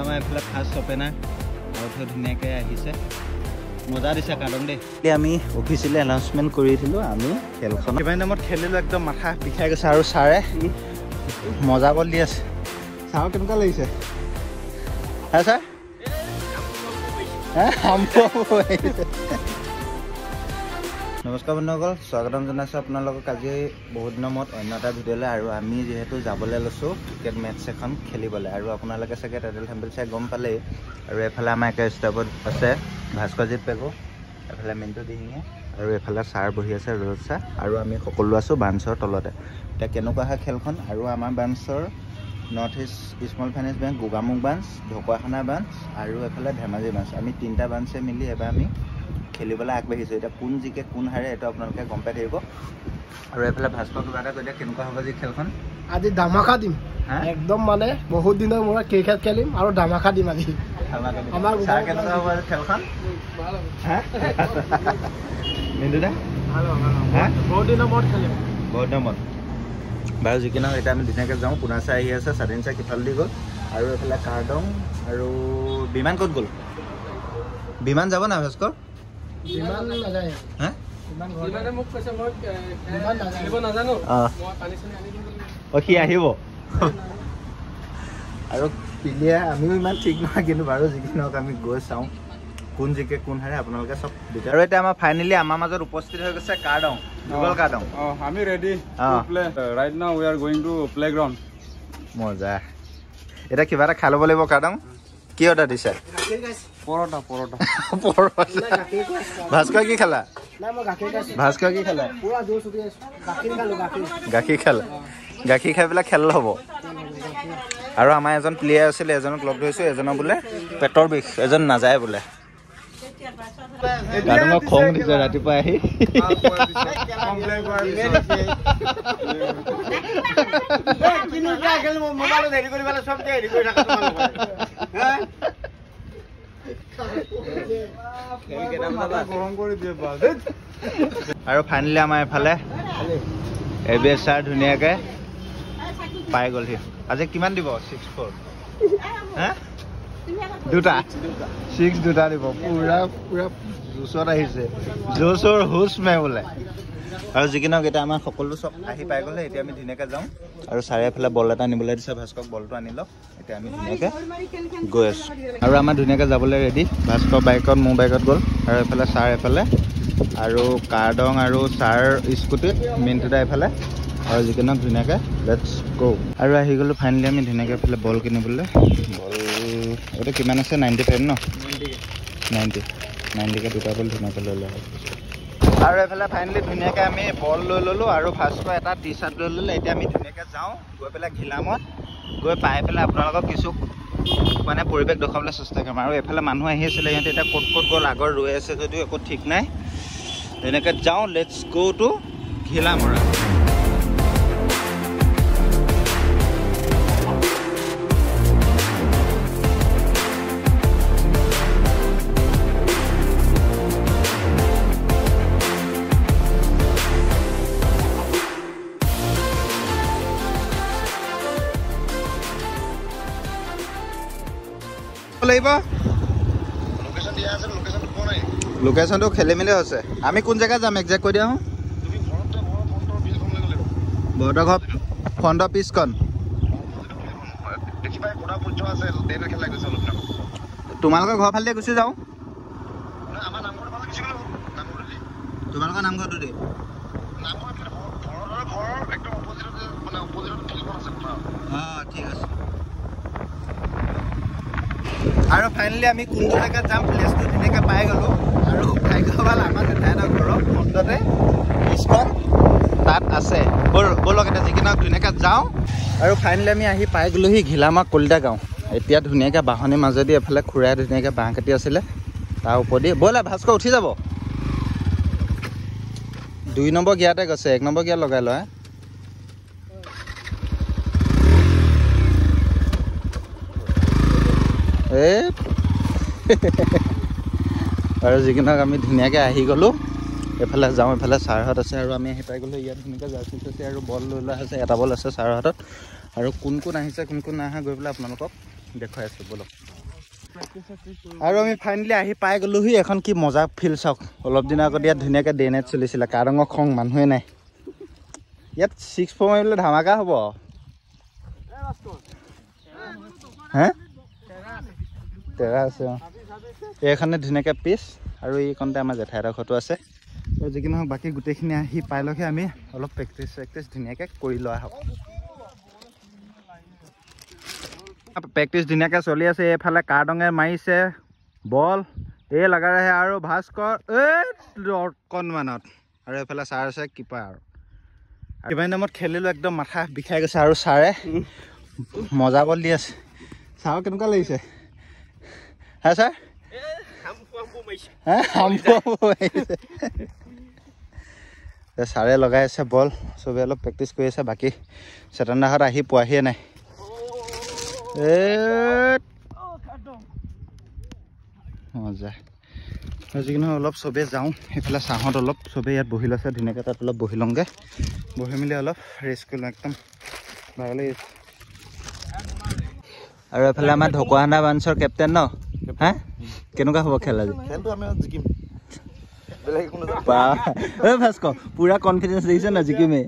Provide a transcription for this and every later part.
আমাৰ এফালে ফাৰ্ষ্ট অপেনাৰ আৰু ধুনীয়াকৈ আহিছে মজা দিছে কাৰণ দেই আমি অফিচিয়েলি এনাউন্সমেণ্ট কৰিছিলোঁ আমি খেলখন কিমান টাইমত খেলিলোঁ একদম মাথা বিষাই গৈছে আৰু ছাৰে মজা বল দি আছে ছাৰ কেনেকুৱা লাগিছে হা ছাৰ নমস্কাৰ বন্ধুসকল স্বাগতম জনাইছোঁ আপোনালোকক আজি বহুত দিনৰ মূৰত অন্য এটা ভিডিঅ'লৈ আৰু আমি যিহেতু যাবলৈ লৈছোঁ ক্ৰিকেট মেটচ এখন খেলিবলৈ আৰু আপোনালোকে চাগে টাইটেল থেম্পল চাই গম পালেই আৰু এফালে আমাৰ একে ষ্টাফত আছে ভাস্কৰজিৎ পেগু এফালে মিণ্টু দিহিঙে আৰু এফালে ছাৰ বহি আছে ৰজত ছাৰ আৰু আমি সকলো আছোঁ বাঞ্চৰ তলতে এতিয়া কেনেকুৱা হয় খেলখন আৰু আমাৰ বাঞ্চৰ north east small finance bank Gogamukh branch Dhakuakhana branch আৰু এফালে ধেমাজি বাঞ্চ আমি তিনিটা বাঞ্চে মিলি এবাৰ আমি খেলিবলৈ আগবাঢ়িছোঁ এতিয়া কোন জিকে কোন হাৰে এইটো আপোনালোকে গম পাই থাকিব আৰু এফালে ভাস্কৰ কিবা এটা কৈছে কেনেকুৱা হ'ব যি খেলখন আজি ধামাকা দিম একদম মানে বহুত দিনৰ মূৰত ক্ৰিকেট খেলিম আৰু ধামাকা দিম আজি আমাৰ কেনেকুৱা হ'ব খেলখন বহুত দিনৰ মূৰত খেলিম বহুত দিনৰ মূৰত বাৰু যি কি নহওক এতিয়া আমি ধুনীয়াকৈ যাওঁ পুনা চাই আহি আছে স্বাধীন চাই সিফালে দি গ'ল আৰু এইফালে কাৰ্ডং আৰু বিমান ক'ত গ'ল বিমান যাব না ভাস্কৰ সি আহিব আৰু পিলিয়া আমিও ইমান ঠিক নহয় কিন্তু বাৰু যি কি নহওক আমি গৈ চাওঁ কোন জিকে কোন হাৰে আপোনালোকে চব আৰু এতিয়া আমাৰ ফাইনেলি আমাৰ মাজত উপস্থিত হৈ গৈছে কাৰ্ডং গুগল কাৰ্ডং আমি ready right now we are going to playground মজা এতিয়া কিবা এটা খাই ল'ব লাগিব কাৰ্ডং কি অৰ্ডাৰ দিছে পৰঠা পৰঠা ভাস্কৰ কি খালা ভাস্কৰ কি খালা গাখীৰ খালা গাখীৰ খাই পেলাই খেল হ'ব আৰু আমাৰ এজন প্লেয়াৰ আছিলে এজনক লগ ধৰিছোঁ এজনৰ বোলে পেটৰ বিষ এজন নাযায় বোলে খং দিছে ৰাতিপুৱা আহি আৰু ফাইনেলি আমাৰ এইফালে এবিএছ ছাৰ ধুনীয়াকৈ পাই গ'লহি আজি কিমান দিব 6-4 দুটা 6 দুটা দিব পুৰা পুৰা জোচত আহিছে জোচৰ হুচ মে বোলে আৰু যি কি নহওক এতিয়া আমাৰ সকলো চব আহি পাই গ'লে এতিয়া আমি ধুনীয়াকৈ যাওঁ আৰু ছাৰে এফালে বল এটা নিবলৈ দিছে ভাস্কক বলটো আনি লওক এতিয়া আমি ধুনীয়াকৈ গৈ আছোঁ আৰু আমাৰ ধুনীয়াকৈ যাবলৈ ৰেডি ভাস্কৰ বাইকত মোৰ বাইকত গ'ল আৰু এফালে ছাৰ এফালে আৰু কাৰ্ডং আৰু ছাৰ স্কুটিত মিণ্টুদা এফালে আৰু যি কি নহওক ধুনীয়াকৈ লেটছ গ' আৰু আহি গ'লোঁ ফাইনেলি আমি ধুনীয়াকৈ এফালে বল কিনিবলৈ বল এইটো কিমান আছে 95 ন 90কৈ দুটা বল ধুনীয়াকৈ লৈ লোৱা হয় আৰু এইফালে ফাইনেলি ধুনীয়াকৈ আমি বল লৈ ল'লোঁ আৰু ভাস্কৰ এটা টি চাৰ্ট লৈ ল'লোঁ এতিয়া আমি ধুনীয়াকৈ যাওঁ গৈ পেলাই ঘিলামত গৈ পাই পেলাই আপোনালোকক কিছু মানে পৰিৱেশ দেখুৱাবলৈ চেষ্টা কৰিম আৰু এইফালে মানুহ আহি আছিলে সিহঁতে এতিয়া ক'ত ক'ত গ'ল আগৰ ৰৈ আছে যদিও একো ঠিক নাই ধুনীয়াকৈ যাওঁ লেটছ গ' টু ঘিলামৰা লাগিব লোকেশ্যনটো খেলি মেলি হৈছে আমি কোন জেগাত যাম একজেক্ট কৈ দিয়া বৰদৰ ঘৰ ফ্ৰণ্টৰ পিছখন তোমালোকৰ ঘৰ ফালে গুচি যাওঁ তোমালোকৰ নামঘৰটো দেই অঁ ঠিক আছে আৰু ফাইনেলি আমি কোনটো জেগাত যাম প্লেচটো ধুনীয়াকৈ পাই গ'লোঁ আৰু ভাগ্য ভাল আমাৰ জেঠাইহঁতৰ ঘৰৰ ফ্ৰণ্টতে পিছখন তাত আছে ব'লক এতিয়া যি কি নহওক ধুনীয়াকৈ যাওঁ আৰু ফাইনেলি আমি আহি পাই গ'লোহি ঘিলামৰা কলিতা গাঁও এতিয়া ধুনীয়াকৈ বাঁহনিৰ মাজেদি এফালে খুৰাই ধুনীয়াকৈ বাঁহ কাটি আছিলে তাৰ ওপৰেদি ব'লা ভাস্কৰ উঠি যাব 2 নম্বৰ গিয়াৰতে গৈছে 1 নম্বৰ গিয়াৰ লগাই লয় আৰু যি কি নহওক আমি ধুনীয়াকৈ আহি গ'লোঁ এফালে যাওঁ এফালে ছাৰহঁত আছে আৰু আমি আহি পাই গ'লোঁ ইয়াত ধুনীয়াকৈ জাৰ্চি চাৰ্চি আৰু বল লৈ লোৱা হৈছে এটা বল আছে ছাৰৰ হাতত আৰু কোন কোন আহিছে কোন কোন নাহে গৈ পেলাই আপোনালোকক দেখুৱাই আছোঁ বলক আৰু আমি ফাইনেলি আহি পাই গ'লোহি এখন কি মজা ফিল্ড চাওক অলপ দিনৰ আগত ইয়াত ধুনীয়াকৈ ডে নাইট চলিছিলে কাৰঙৰ খং মানুহে নাই ইয়াত 6-4 মাৰিবলৈ ধামাকা হ'ব হে তেৰা আছে অঁ এইখনে ধুনীয়াকৈ পিচ আৰু এইখনতে আমাৰ জেঠাইহঁতৰ ঘৰটো আছে আৰু যি কি নহওক বাকী গোটেইখিনি আহি পাইলৈকে আমি অলপ প্ৰেক্টিচ ধুনীয়াকৈ কৰি লোৱা হ'ব প্ৰেক্টিচ ধুনীয়াকৈ চলি আছে এইফালে কাৰডঙে মাৰিছে বল এই লগাই আৰু ভাস্কৰ অকণমানত আৰু এইফালে ছাৰ আছে কিপাৰ আৰু কিমান টাইমত খেলিলোঁ একদম মাথা বিষাই গৈছে আৰু ছাৰে মজা বল দি আছে ছাৰ কেনেকুৱা লাগিছে হা ছাৰ ছাৰে লগাই আছে বল চবেই অলপ প্ৰেক্টিচ কৰি আছে বাকী চেতনদাহঁত আহি পোৱাহিয়ে নাই মজা যিকোনো অলপ চবেই যাওঁ সেইফালে চাহত অলপ চবেই ইয়াত বহি লৈছে ধুনীয়াকৈ তাত অলপ বহি লওঁগৈ বহি মেলি অলপ ৰেষ্ট কৰি লওঁ একদম ভাল লাগিছে আৰু এইফালে আমাৰ ঢকুৱাখানা ব্ৰাঞ্চৰ কেপ্টেইন ন হা কেনেকুৱা হ'ব খেল আজি খেলটো আমি জিকিম ভাস্কৰ পুৰা কনফিডেঞ্চ দেখিছে না জিকিমে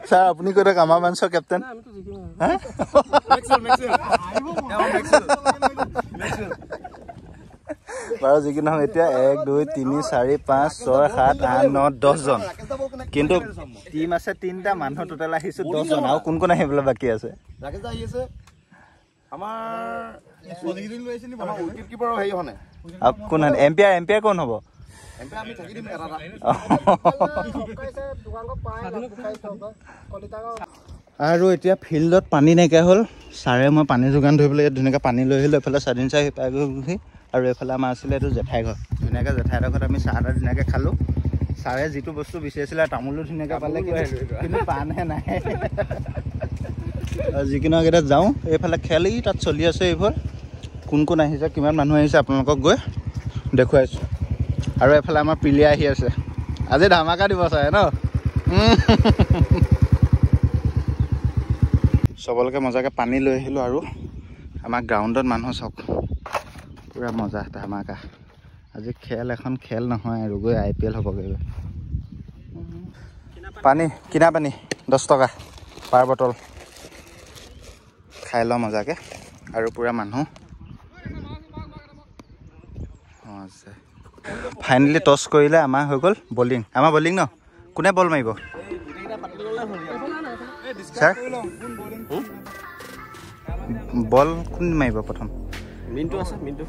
ছাৰ আপুনি কৈ থাকক আমাৰ ব্ৰাঞ্চৰ কেপ্টেইন বাৰু যি কি নহওক এতিয়া 1 2 3 4 5 6 7 8 9 10 জন কিন্তু টিম আছে 3টা মানুহ টোটেল আহিছে 10 জন আৰু কোন কোন আহিবলৈ বাকী আছে ৰাকেশ দা আহিছে আমাৰ সজিদিন লৈ আহিছে নি আমাৰ উইকেট কিপাৰৰ হেই হনে আপ কোন এম্পায়াৰ কোন হ'ব এম্পায়াৰ আমি থাকি দিম এটা আৰু এতিয়া ফিল্ডত পানী নাইকিয়া হ'ল ছাৰে মই পানী যোগান ধৰিবলৈ ইয়াত ধুনীয়াকৈ পানী লৈ আহিলোঁ এইফালে স্বাধীন চাহ পাই গ'লহি আৰু এইফালে আমাৰ আছিলে এইটো জেঠাই ঘৰ ধুনীয়াকৈ জেঠাইহঁতৰ ঘৰত আমি চাহ এটা ধুনীয়াকৈ খালোঁ ছাৰে যিটো বস্তু বিচাৰিছিলে তামোলো ধুনীয়াকৈ পালে কিন্তু পানহে নাই যিকোনো কেইটা যাওঁ এইফালে খেলি তাত চলি আছে এইবোৰ কোন কোন আহিছে কিমান মানুহ আহিছে আপোনালোকক গৈ দেখুৱাইছোঁ আৰু এইফালে আমাৰ পিলিয়া আহি আছে আজি ধামাকা দিব ছাৰে ন চবলৈকে মজাকৈ পানী লৈ আহিলোঁ আৰু আমাৰ গ্ৰাউণ্ডত মানুহ চাওক পুৰা মজা ধামাকা আজি এখন খেল নহয় আৰু গৈ IPL হ'বগৈ পানী কিনা পানী 10 টকা পাৰ বটল খাই লওঁ মজাকৈ আৰু পুৰা মানুহ আছে ফাইনেলি টছ কৰিলে আমাৰ হৈ গ'ল বলিং আমাৰ বলিং ন কোনে বল মাৰিব ছাৰ বল কোন মাৰিব প্ৰথম মিণ্টু আছে মিণ্টু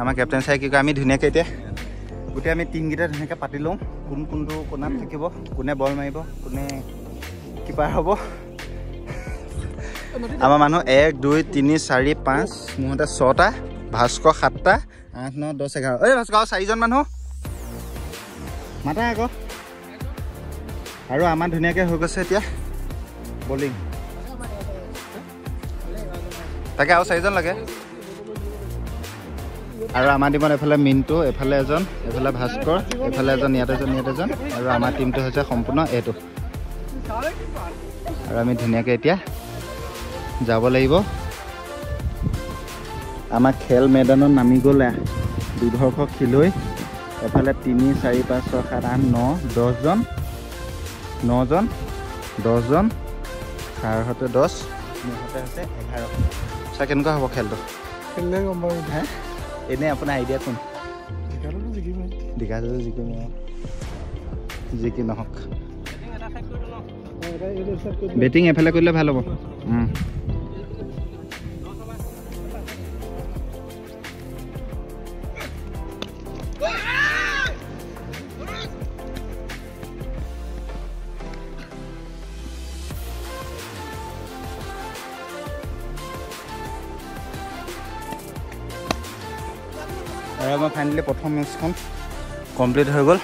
আমাৰ কেপ্টেইন ছাৰে কি কয় আমি ধুনীয়াকৈ এতিয়া গোটেই আমি টিমকেইটা ধুনীয়াকৈ পাতি লওঁ কোনটো কোনাত থাকিব কোনে বল মাৰিব কোনে কিপাৰ হ'ব আমাৰ মানুহ 1 2 3 4 5 মোৰতে 6টা ভাস্কৰ 7টা 8 9 10 11 ঐ ভাস্কৰ 4জন মানুহ মাতা আকৌ আৰু আমাৰ ধুনীয়াকৈ হৈ গৈছে এতিয়া বলিং তাকে আৰু 4জন লাগে আৰু আমাৰ টিমত এফালে মিণ্টু এফালে এজন এফালে ভাস্কৰ এফালে এজন ইয়াত এজন আৰু আমাৰ টিমটো হৈছে সম্পূৰ্ণ এইটো আৰু আমি ধুনীয়াকৈ এতিয়া যাব লাগিব আমাৰ খেল ময়দানত নামি গ'লে দুৰ্ধৰ্ষক খেলুৱৈ এফালে 3 4 5 6 7 8 9 10 জন 9 জন 10 জন ছাৰহঁতে 10 মোৰহঁতে আছে 11 ছাৰ কেনেকুৱা হ'ব খেলটো খেলিলে গম পাব হে এনেই আপোনাৰ আইডিয়া কোন দীঘাটো জিকিম যি কি নহওক বেটিং এফালে কৰিলে ভাল হ'ব আৰু আমাৰ ফাইনেলি প্ৰথম মেটচখন কমপ্লিট হৈ গ'ল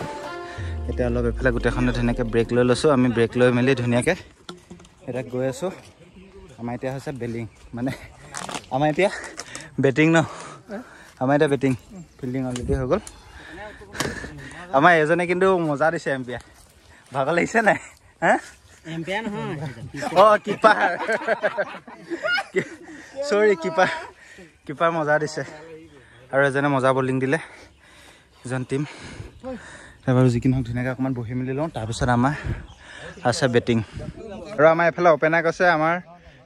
এতিয়া অলপ এইফালে গোটেইখনে ধুনীয়াকৈ ব্ৰেক লৈ লৈছোঁ আমি ব্ৰেক লৈ মেলি ধুনীয়াকৈ এতিয়া গৈ আছোঁ আমাৰ এতিয়া হৈছে বেলিং মানে আমাৰ এতিয়া বেটিং ন আমাৰ এতিয়া বেটিং ফিল্ডিং অলৰেডি হৈ গ'ল আমাৰ এজনে কিন্তু মজা দিছে এম্পিয়াৰ ভাগৰ লাগিছে নাই হা এম্পায়াৰ নহয় অ' কিপাৰ চৰি কিপাৰ মজা দিছে আৰু এজনে মজা বলিং দিলে এজন টীম তাৰপৰা যি কি নহওক ধুনীয়াকৈ অকণমান বহি মেলি লওঁ তাৰপিছত আমাৰ আছে বেটিং আৰু আমাৰ এইফালে অপেনাৰ আছে আমাৰ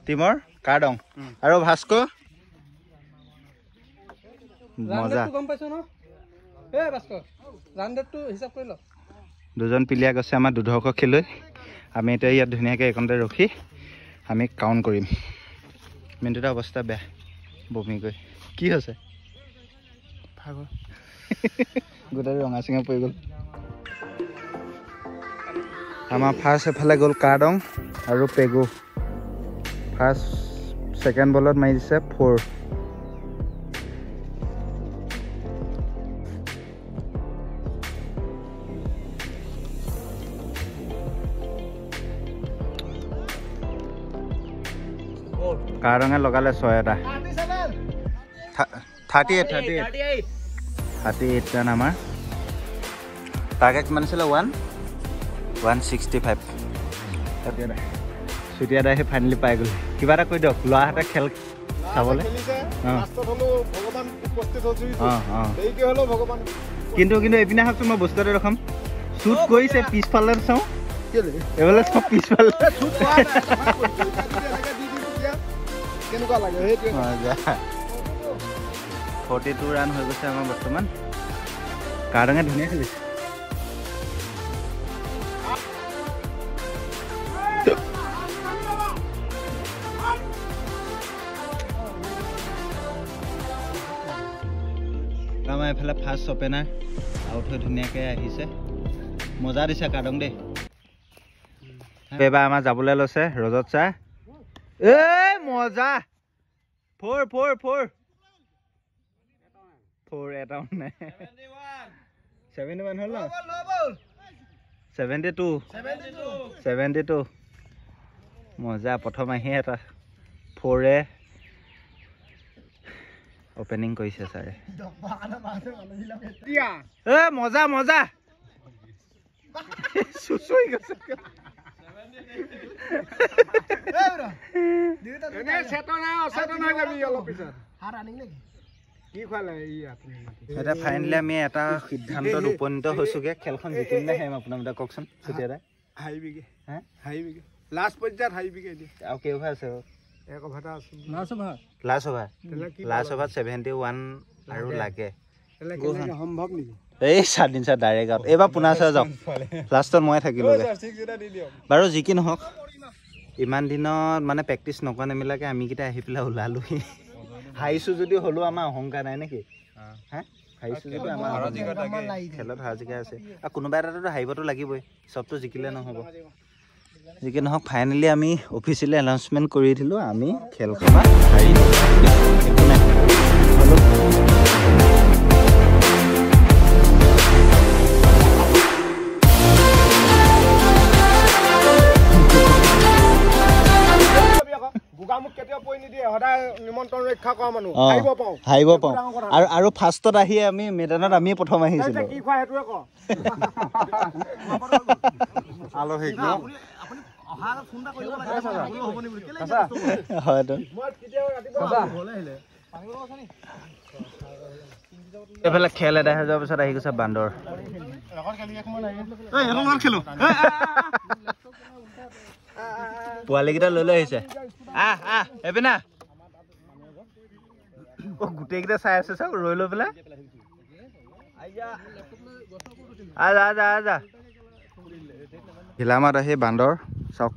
টীমৰ কাৰ্ডং আৰু ভাস্কো মজা গম পাইছ ন ভাস্কৰ ৰানডেটটো হিচাপ কৰি ল দুজন প্লেয়াৰ গৈছে আমাৰ দুধৰ্ক খেলুৱৈ আমি এতিয়া ইয়াত ধুনীয়াকৈ এইকণতে ৰখি আমি কাউণ্ট কৰিম মিণ্টুৰ অৱস্থা বেয়া বমি গৈ কি হৈছে ভাগৰ গোটেই ৰঙা চিঙা পৰি গ'ল আমাৰ ফাৰ্ষ্ট এফালে গ'ল কাৰ্ডং আৰু পেগু ফাৰ্ষ্ট ছেকেণ্ড বলত মাৰি দিছে 4 কাৰ্ডঙে লগালে 6 এটা 38 ৰান আমাৰ টাৰ্গেট কিমান আছিলে 165 চুতীয়া দাই ফাইনেলি পাই গ'ল কিবা এটা কৈ দিয়ক ল'ৰাহঁতে খেল চাবলৈ কিন্তু এইপিনে আহকচোন মই বস্তু এটা ৰখাম শ্বুট কৰিছে পিছফালে চাওঁ এইফালে চব পিছফালে 42 ৰান হৈ গৈছে আমাৰ বৰ্তমান কাৰ্ডঙে ধুনীয়া খেলিছে আমাৰ এইফালে ফাৰ্ষ্ট অপেনাৰ আউট হৈ ধুনীয়াকৈ আহিছে মজা দিছে কাৰ্ডং দেই এইবাৰ আমাৰ যাবলৈ লৈছে ৰজত ছাৰ মজা 4 এটা নাই 71 হ'ল ন 72 মজা প্ৰথম আহি এটা 4 অপেনিং কৰিছে ছাৰে মজা চুচুই গৈছে ফাইনেলি আমি এটা সিদ্ধান্তত উপনীত হৈছোগে খেলখন জিকিম নে হেম আপোনালোকে কওকচোন লাষ্ট পৰ্যায়ত আৰু কেইভাৰ আছে লাষ্ট অভাৰ 71 আৰু লাগে সম্ভৱ নেকি এই 7 দিন ছাৰ ডাইৰেক্ট আউট এইবাৰ পুনা ছাৰ যাওক লাষ্টত মই থাকিলোগে বাৰু যি কি নহওক ইমান দিনত মানে প্ৰেক্টিচ নকৰা নেমিলাকে আমি কেইটা আহি পেলাই ওলালোহি হাৰিছোঁ যদিও হ'লেও আমাৰ অহংকাৰ নাই নেকি হাৰিছোঁ যদিও আমাৰ খেলত হাৰ জিকা আছে আৰু কোনোবা এটাতো হাৰিবতো লাগিবই চবতো জিকিলে নহ'ব যি কি নহওক ফাইনেলি আমি অফিচিয়েলি এনাউন্সমেণ্ট কৰি দিলোঁ আমি খেলখন হাৰিলোঁ একো নাই হাৰিব পাওঁ আৰু ফাৰ্ষ্টত আহি আমি মেদানত আমি প্ৰথম আহিছিলোঁ এইফালে খেল এদাই হৈ যোৱাৰ পিছত আহি গৈছে বান্দৰ পোৱালিকেইটা লৈ আহিছে এপিনা গোটেইকেইটা চাই আছে চাওক ৰৈ লৈ পেলাই ঘিলামাত আহি বান্দৰ চাওক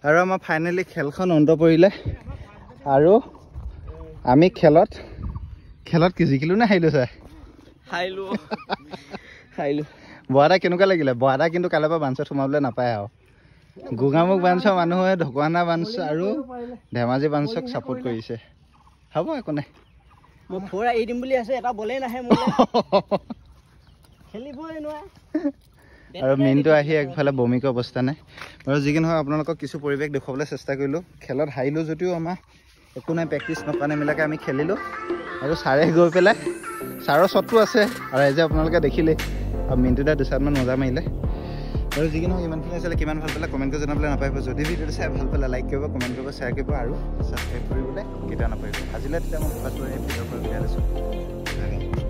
আৰু আমাৰ ফাইনেলি খেলখন অন্ত পৰিলে আৰু আমি খেলত কি জিকিলোঁ নে হাৰিলোঁ ছাৰ হাৰিলোঁ বৰাদা কেনেকুৱা লাগিলে বৰাদা কিন্তু কাইলৈৰ পৰা বাঞ্চত সোমাবলৈ নাপায় আৰু গোগামুখ বাঞ্চৰ মানুহে ঢকুৱাখানা বাঞ্চ আৰু ধেমাজি বাঞ্চক ছাপোৰ্ট কৰিছে হ'ব একো নাই মই 4 এৰি দিম বুলি আছে এটা বলেই নাহে মোলৈ খেলিবই নোৱাৰে আৰু মেইনটো আহি একফালে বমিকৰ অৱস্থা নাই বাৰু যি কি নহওক আপোনালোকক কিছু পৰিৱেশ দেখুৱাবলৈ চেষ্টা কৰিলোঁ খেলত হাৰিলোঁ যদিও আমাৰ একো নাই প্ৰেক্টিচ নকৰা নেমিলাকে আমি খেলিলোঁ আৰু ছাৰে গৈ পেলাই ছাৰৰ শ্বটটো আছে আৰু এই যে আপোনালোকে দেখিলে আৰু মিণ্টুদা দুচাটমান মজা মাৰিলে আৰু যি কি নহওক ইমানখিনি আছিলে কিমান ভাল পালে কমেণ্ট কৰি জনাবলৈ নাপাহৰিব যদি ভিডিঅ'টো চাই ভাল পালে লাইক কৰিব কমেণ্ট কৰিব শ্বেয়াৰ কৰিব আৰু ছাবস্ক্ৰাইব কৰিবলৈ কেতিয়াও নাপাহৰিব আজিলৈ তেতিয়া মই ফ'কাছ কৰি ভিডিঅ'ৰ পৰা বিদায় লৈছোঁ